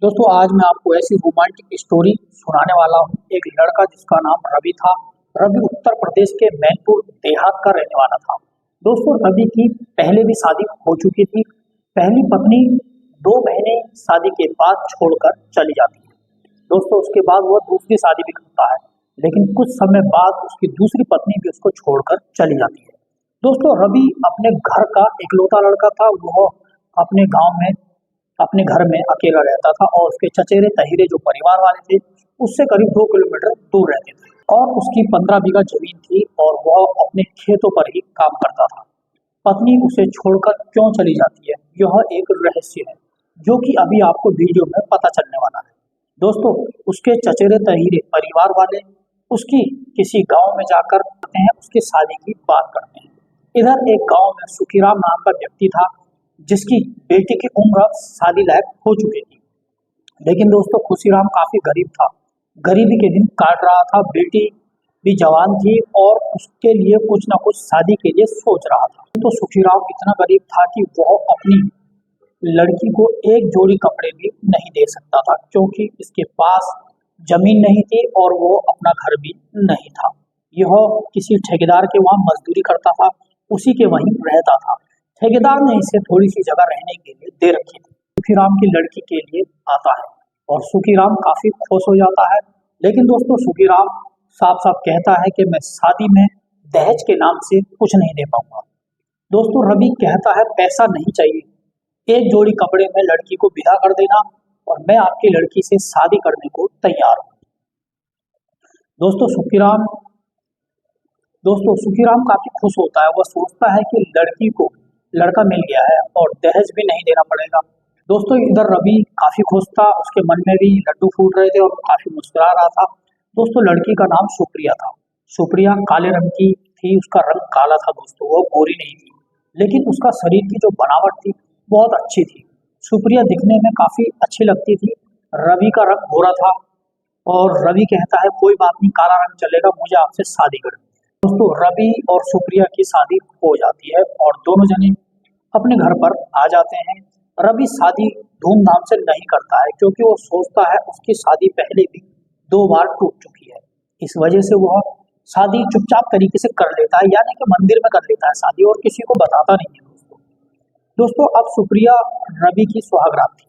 दोस्तों आज मैं आपको ऐसी रोमांटिक स्टोरी सुनाने वाला हूँ। एक लड़का जिसका नाम रवि था। रवि उत्तर प्रदेश के मैनपुर देहात का रहने वाला था। दोस्तों रवि की पहले भी शादी हो चुकी थी। पहली पत्नी 2 महीने शादी के बाद छोड़कर चली जाती है। दोस्तों उसके बाद वह दूसरी शादी भी करता है, लेकिन कुछ समय बाद उसकी दूसरी पत्नी भी उसको छोड़कर चली जाती है। दोस्तों रवि अपने घर का इकलौता लड़का था। वह अपने गांव में अपने घर में अकेला रहता था और उसके चचेरे तहीरे जो परिवार वाले थे उससे करीब 2 किलोमीटर दूर रहते थे। और उसकी 15 बीघा जमीन थी और वह अपने खेतों पर ही काम करता था। पत्नी उसे छोड़कर क्यों चली जाती है, यह एक रहस्य है जो कि अभी आपको वीडियो में पता चलने वाला है। दोस्तों उसके चचेरे तहीरे परिवार वाले उसकी किसी गांव में जाकर करते हैं, उसकी शादी की बात करते हैं। इधर एक गांव में सुखीराम नाम का व्यक्ति था जिसकी बेटी की उम्र अब शादी लायक हो चुकी थी। लेकिन दोस्तों खुशीराम काफी गरीब था, गरीबी के दिन काट रहा था। बेटी भी जवान थी और उसके लिए कुछ ना कुछ शादी के लिए सोच रहा था। तो सुखीराम इतना गरीब था कि वह अपनी लड़की को एक जोड़ी कपड़े भी नहीं दे सकता था, क्योंकि इसके पास जमीन नहीं थी और वो अपना घर भी नहीं था। यह किसी ठेकेदार के वहां मजदूरी करता था, उसी के वहीं रहता था। ठेकेदार ने इसे थोड़ी सी जगह रहने के लिए दे रखी थी। सुखीराम की लड़की के लिए आता है और सुखीराम काफी खुश हो जाता है। लेकिन दोस्तों सुखीराम साफ साफ कहता है कि मैं शादी में दहेज के नाम से कुछ नहीं दे पाऊंगा। दोस्तों रवि कहता है पैसा नहीं चाहिए, एक जोड़ी कपड़े में लड़की को विदा कर देना और मैं आपकी लड़की से शादी करने को तैयार हूँ। दोस्तों सुखीराम दोस्तों सुखीराम काफी खुश होता है। वह सोचता है कि लड़की को लड़का मिल गया है और दहेज भी नहीं देना पड़ेगा। दोस्तों इधर रवि काफी खुश था, उसके मन में भी लड्डू फूट रहे थे और वो काफी मुस्कुरा रहा था। दोस्तों लड़की का नाम सुप्रिया था। सुप्रिया काले रंग की थी, उसका रंग काला था। दोस्तों वो गोरी नहीं थी, लेकिन उसका शरीर की जो बनावट थी बहुत अच्छी थी। सुप्रिया दिखने में काफी अच्छी लगती थी। रवि का रंग गोरा था और रवि कहता है कोई बात नहीं, काला रंग चलेगा, मुझे आपसे शादी करनी है। दोस्तों रवि और सुप्रिया की शादी हो जाती है और दोनों जने अपने घर पर आ जाते हैं। रवि शादी धूमधाम से नहीं करता है, क्योंकि वो सोचता है उसकी शादी पहले भी 2 बार टूट चुकी है। इस वजह से वह शादी चुपचाप तरीके से कर लेता है, यानी कि मंदिर में कर लेता है शादी और किसी को बताता नहीं है। दोस्तों दोस्तों अब सुप्रिया रवि की सुहागरात थी।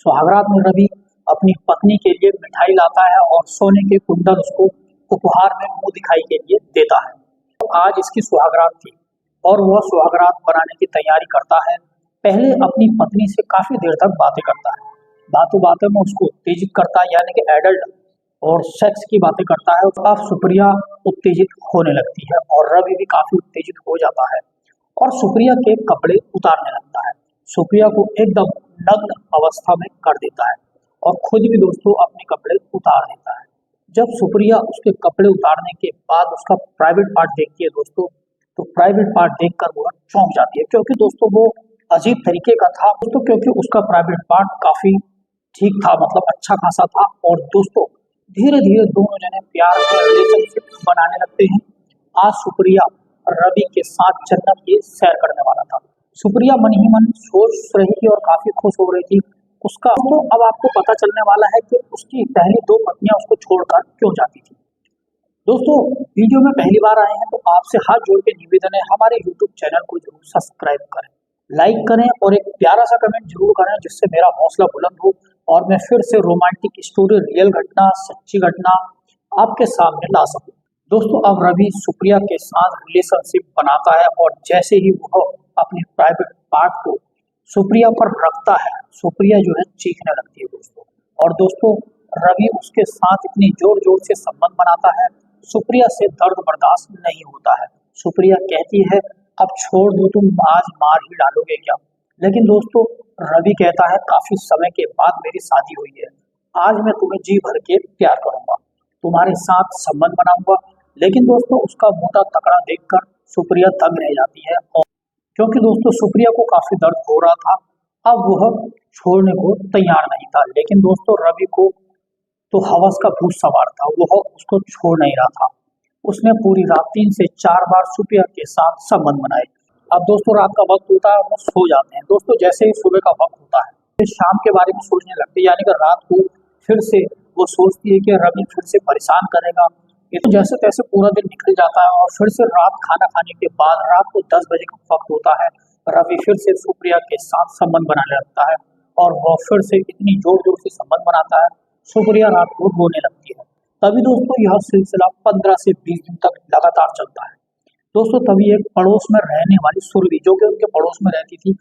सुहागरात में रवि अपनी पत्नी के लिए मिठाई लाता है और सोने के कुंडल उसको उपहार में मुंह दिखाई के लिए देता है। तो आज इसकी सुहागरात थी और वह सुहागरात बनाने की तैयारी करता है। पहले अपनी पत्नी से काफी देर तक बातें करता है, बातों बातों में उसको उत्तेजित करता है, यानी कि एडल्ट और सेक्स की बातें करता है। अब सुप्रिया उत्तेजित होने लगती है और रवि भी काफी उत्तेजित हो जाता है और सुप्रिया के कपड़े उतारने लगता है। सुप्रिया को एकदम नग्न अवस्था में कर देता है और खुद भी दोस्तों अपने कपड़े उतार देता है। जब सुप्रिया उसके कपड़े उतारने के बाद उसका प्राइवेट पार्ट देखती है दोस्तों, तो प्राइवेट पार्ट देखकर वो चौंक जाती है, क्योंकि दोस्तों वो अजीब तरीके का था दोस्तों, क्योंकि उसका प्राइवेट पार्ट काफी ठीक था, मतलब अच्छा खासा था। और दोस्तों धीरे धीरे दोनों जने प्यार का रिलेशनशिप बनाने लगते हैं। आज सुप्रिया रवि के साथ जन्नत की सैर करने वाला था। सुप्रिया मन ही मन सोच रही थी और काफी खुश हो रही थी। उसका तो अब आपको पता चलने वाला है कि उसकी पहली 2 पत्नियां उसको छोड़कर क्यों जाती थी। दोस्तों वीडियो में पहली बार आए हैं तो आपसे हाथ जोड़ के निवेदन है, हमारे यूट्यूब चैनल को जरूर सब्सक्राइब करें, लाइक करें और एक प्यारा सा कमेंट जरूर करें, जिससे मेरा हौसला बुलंद हो और मैं फिर से रोमांटिक स्टोरी, रियल घटना, सच्ची घटना आपके सामने ला सकूं। दोस्तों अब रवि सुप्रिया के साथ रिलेशनशिप बनाता है और जैसे ही वह अपने प्राइवेट पार्ट को सुप्रिया पर रखता है, सुप्रिया जो है चीखने लगती है दोस्तों। और दोस्तों रवि उसके साथ इतनी जोर जोर से संबंध बनाता है, सुप्रिया से दर्द बर्दाश्त नहीं होता है। सुप्रिया कहती है अब छोड़ दो, तुम आज मार ही डालोगे क्या। लेकिन दोस्तों रवि कहता है काफी समय के बाद मेरी शादी हुई है, आज मैं तुम्हें जी भर के प्यार करूंगा, तुम्हारे साथ संबंध बनाऊंगा। लेकिन दोस्तों उसका मोटा तकड़ा देखकर सुप्रिया दंग रह जाती है, और क्योंकि दोस्तों सुप्रिया को काफी दर्द हो रहा था, अब वह छोड़ने को तैयार नहीं था। लेकिन दोस्तों रवि को तो हवस का भूत सवार था, वह उसको छोड़ नहीं रहा था। उसने पूरी रात 3 से 4 बार सुप्रिया के साथ संबंध बनाए। अब दोस्तों रात का वक्त होता है, वो सो जाते हैं। दोस्तों जैसे ही सुबह का वक्त होता है फिर शाम के बारे में सोचने लगती है, यानी कि रात को फिर से वो सोचती है कि रवि फिर से परेशान करेगा। ये तो जैसे तैसे पूरा दिन निकल जाता है और फिर से रात खाना खाने के बाद रात को 10 बजे का वक्त होता है। रवि फिर से सुप्रिया के साथ संबंध बनाने लगता है और वह फिर से इतनी जोर जोर से संबंध बनाता है, सुप्रिया रात को रोने लगती है। तभी दोस्तों यह सिलसिला 15 से 20 दिन तक लगातार चलता है। दोस्तों तभी एक पड़ोस में रहने वाली सुरभि, जो कि उनके पड़ोस में रहती थी,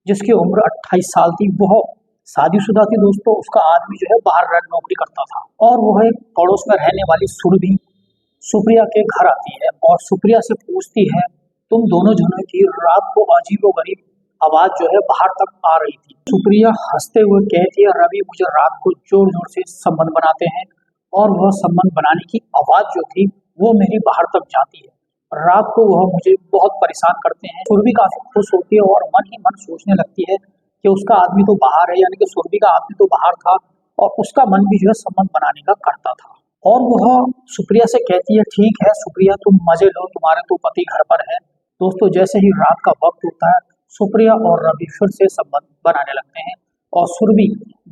जिसकी उम्र 28 साल थी, वह शादीशुदा थी दोस्तों। उसका आदमी जो है बाहर नौकरी करता था और वह एक पड़ोस में रहने वाली सुरभि सुप्रिया के घर आती है और सुप्रिया से पूछती है, तुम दोनों जनों की रात को अजीबोगरीब आवाज जो है बाहर तक आ रही थी। सुप्रिया हंसते हुए कहती है, रवि मुझे रात को जोर जोर से संबंध बनाते हैं और वह संबंध बनाने की आवाज जो थी वो मेरी बाहर तक जाती है। रात को वह मुझे बहुत परेशान करते हैं। सुरभि काफी खुश होती है और मन ही मन सोचने लगती है कि उसका आदमी तो बाहर है, यानी कि सुरभि का आदमी तो बाहर था और उसका मन भी जो है संबंध बनाने का करता था। और वह सुप्रिया से कहती है, ठीक है सुप्रिया तुम मजे लो, तुम्हारे तो पति घर पर है। दोस्तों जैसे ही रात का वक्त होता है, सुप्रिया और रवि फिर से संबंध बनाने लगते हैं और सुरभि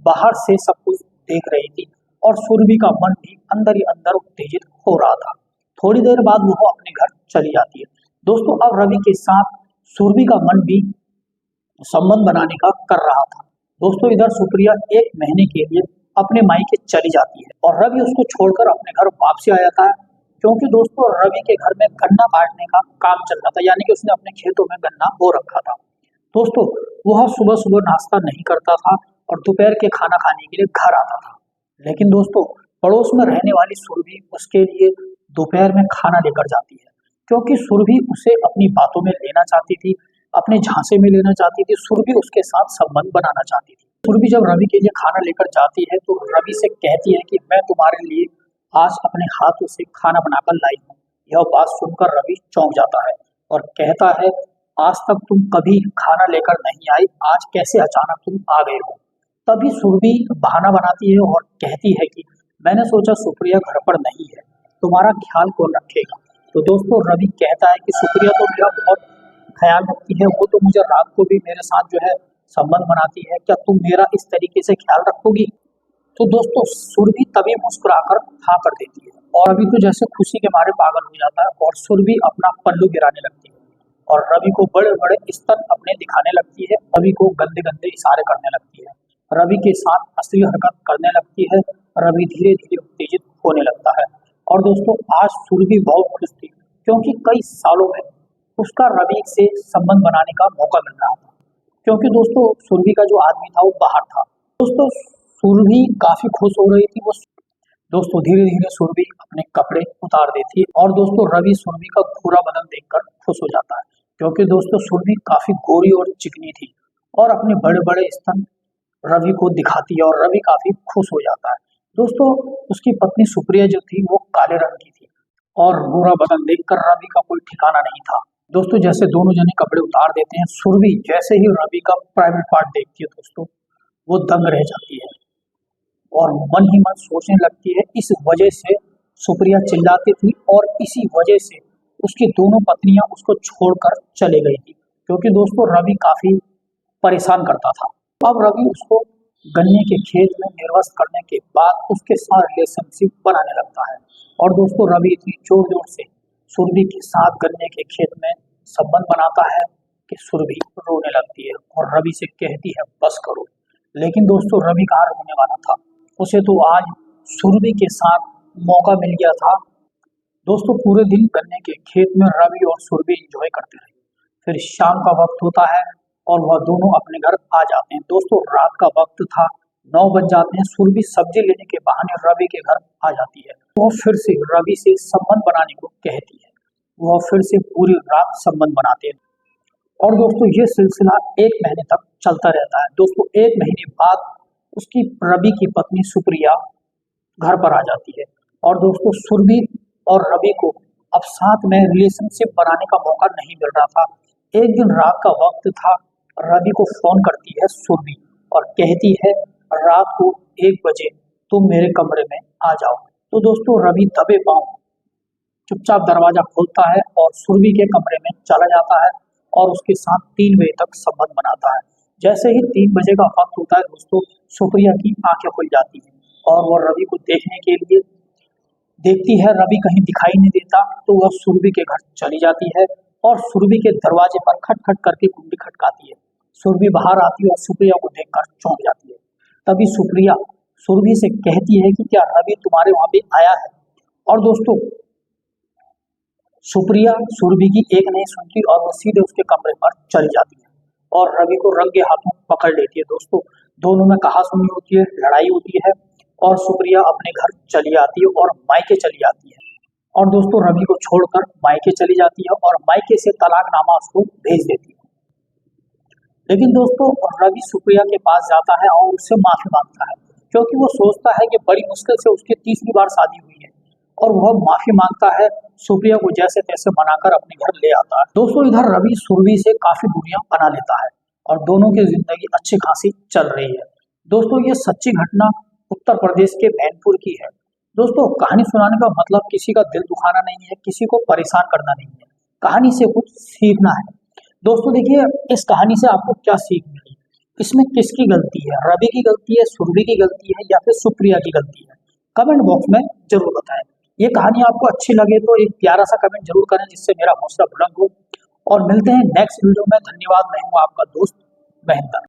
बाहर से सब कुछ देख रही थी और सुरभि का मन भी अंदर ही अंदर उत्तेजित हो रहा था। थोड़ी देर बाद वह अपने घर चली जाती है। दोस्तों अब रवि के साथ सुरभि का मन भी संबंध बनाने का कर रहा था। दोस्तों इधर सुप्रिया 1 महीने के लिए अपने मायके चली जाती है और रवि उसको छोड़कर अपने घर वापसी आ जाता है, क्योंकि दोस्तों रवि के घर में गन्ना काटने का काम चल रहा था, यानी कि उसने अपने खेतों में गन्ना बो रखा था। दोस्तों वह सुबह सुबह नाश्ता नहीं करता था और दोपहर के खाना खाने के लिए घर आता था। लेकिन दोस्तों पड़ोस में रहने वाली सुरभि उसके लिए दोपहर में खाना लेकर जाती है, क्योंकि सुरभि उसे अपनी बातों में लेना चाहती थी, अपने झांसे में लेना चाहती थी। सुरभि उसके साथ संबंध बनाना चाहती थी। सुरभि जब रवि के लिए खाना लेकर जाती है तो रवि से कहती है कि मैं तुम्हारे लिए आज अपने हाथों से खाना बनाकर लाई हूँ। यह बात सुनकर रवि चौंक जाता है और कहता है, आज तक तुम कभी खाना लेकर नहीं आई, आज कैसे अचानक तुम आ गए हो। तभी सुरभि बहाना बनाती है और कहती है कि मैंने सोचा सुप्रिया घर पर नहीं है, तुम्हारा ख्याल कौन रखेगा। तो दोस्तों रवि कहता है कि सुप्रिया तो मेरा बहुत ख्याल रखती है, वो तो मुझे रात को भी मेरे साथ जो है संबंध बनाती है, क्या तुम मेरा इस तरीके से ख्याल रखोगी। तो दोस्तों सुरभि तभी मुस्कुराकर हाँ कर देती है और रवि तो जैसे खुशी के मारे पागल हो जाता है और सुरभि अपना पल्लू गिराने लगती है और रवि को बड़े बड़े स्तन अपने दिखाने लगती है, रवि को गंदे गंदे इशारे करने लगती है, रवि के साथ असली हरकत करने लगती है। रवि धीरे धीरे उत्तेजित होने लगता है और दोस्तों आज सुरभि बहुत खुश थी, क्योंकि कई सालों में उसका रवि से संबंध बनाने का मौका मिल रहा था, क्योंकि दोस्तों सुरभि का जो आदमी था वो बाहर था। दोस्तों सुरभि काफी खुश हो रही थी। वो दोस्तों धीरे धीरे सुरभि अपने कपड़े उतार देती है और दोस्तों रवि सुरभि का गोरा बदन देखकर खुश हो जाता है, क्योंकि दोस्तों सुरभि काफी गोरी और चिकनी थी और अपने बड़े बड़े स्तन रवि को दिखाती है और रवि काफी खुश हो जाता है। दोस्तों उसकी पत्नी सुप्रिया जो थी वो काले रंग की थी और गोरा बदन देखकर रवि का कोई ठिकाना नहीं था। दोस्तों जैसे दोनों जने कपड़े उतार देते हैं, सुरभि जैसे ही रवि का प्राइवेट पार्ट देखती है दोस्तों वो दंग रह जाती है और मन ही मन सोचने लगती है, इस वजह से सुप्रिया चिल्लाती थी और इसी वजह से उसकी दोनों पत्नियां उसको छोड़कर चले गई थी, क्योंकि दोस्तों रवि काफी परेशान करता था। अब रवि उसको गन्ने के खेत में निर्वस्त करने के बाद उसके साथ रिलेशनशिप बनाने लगता है और दोस्तों रवि इतनी जोर जोर से सुरभि के साथ गन्ने के खेत में संबंध बनाता है कि सुरभि रोने लगती है और रवि से कहती है बस करो। लेकिन दोस्तों रवि कहाँ रोने वाला था, उसे तो आज सुरभि के साथ मौका मिल गया था। दोस्तों पूरे दिन गन्ने के खेत में रवि और सुरभि एंजॉय करते रहे। फिर शाम का वक्त होता है और वह दोनों अपने घर आ जाते हैं। दोस्तों रात का वक्त था, 9 बज जाते हैं। सुरभि सब्जी लेने के बहाने रवि के घर आ जाती है। वह फिर से रवि से संबंध बनाने को कहती है। वह फिर से पूरी रात संबंध बनाते हैं और दोस्तों ये सिलसिला 1 महीने तक चलता रहता है। दोस्तों 1 महीने बाद उसकी रवि की पत्नी सुप्रिया घर पर आ जाती है और दोस्तों सुरभि और रवि को अब साथ में रिलेशनशिप बनाने का मौका नहीं मिल रहा था। एक दिन रात का वक्त था, रवि को फोन करती है सुरभि और कहती है रात को 1 बजे तुम मेरे कमरे में आ जाओ। तो दोस्तों रवि दबे पांव चुपचाप दरवाजा खोलता है और सुरभि के कमरे में चला जाता है और उसके साथ 3 बजे तक संबंध बनाता है। जैसे ही 3 बजे का वक्त होता है दोस्तों, सुप्रिया की आंखें खुल जाती हैं और वो रवि को देखने के लिए देखती है। रवि कहीं दिखाई नहीं देता तो वह सुरभि के घर चली जाती है और सुरभि के दरवाजे पर खट खट करके कुंडी खटकाती है। सुरभि बाहर आती है और सुप्रिया को देखकर चौंक जाती है। तभी सुप्रिया सुरभि से कहती है कि क्या रवि तुम्हारे वहां पे आया है। और दोस्तों सुप्रिया सुरभि की एक नहीं सुनती और वो सीधे उसके कमरे पर चली जाती है और रवि को रंगे हाथों पकड़ लेती है। दोस्तों दोनों में कहासुनी होती है, लड़ाई होती है और सुप्रिया अपने घर चली आती है और मायके चली जाती है। और दोस्तों रवि को छोड़कर मायके चली जाती है और मायके से तलाकनामा उसको भेज देती है। लेकिन दोस्तों रवि सुप्रिया के पास जाता है और उससे माफी मांगता है, क्योंकि वो सोचता है कि बड़ी मुश्किल से उसकी तीसरी बार शादी हुई है और वह माफी मांगता है। सुप्रिया को जैसे तैसे मनाकर अपने घर ले आता है। दोस्तों इधर रवि सुरभि से काफी दूरियां बना लेता है और दोनों की जिंदगी अच्छी खासी चल रही है। दोस्तों ये सच्ची घटना उत्तर प्रदेश के मैनपुर की है। दोस्तों कहानी सुनाने का मतलब किसी का दिल दुखाना नहीं है, किसी को परेशान करना नहीं है, कहानी से कुछ सीखना है। दोस्तों देखिए इस कहानी से आपको क्या सीख मिली, इसमें किसकी गलती है, रवि की गलती है, सुरभि की गलती है या फिर सुप्रिया की गलती है, कमेंट बॉक्स में जरूर बताएं। ये कहानी आपको अच्छी लगे तो एक प्यारा सा कमेंट जरूर करें जिससे मेरा हौसला बुलंद हो। और मिलते हैं नेक्स्ट वीडियो में। धन्यवाद। मैं हूँ आपका दोस्त महेंद्र।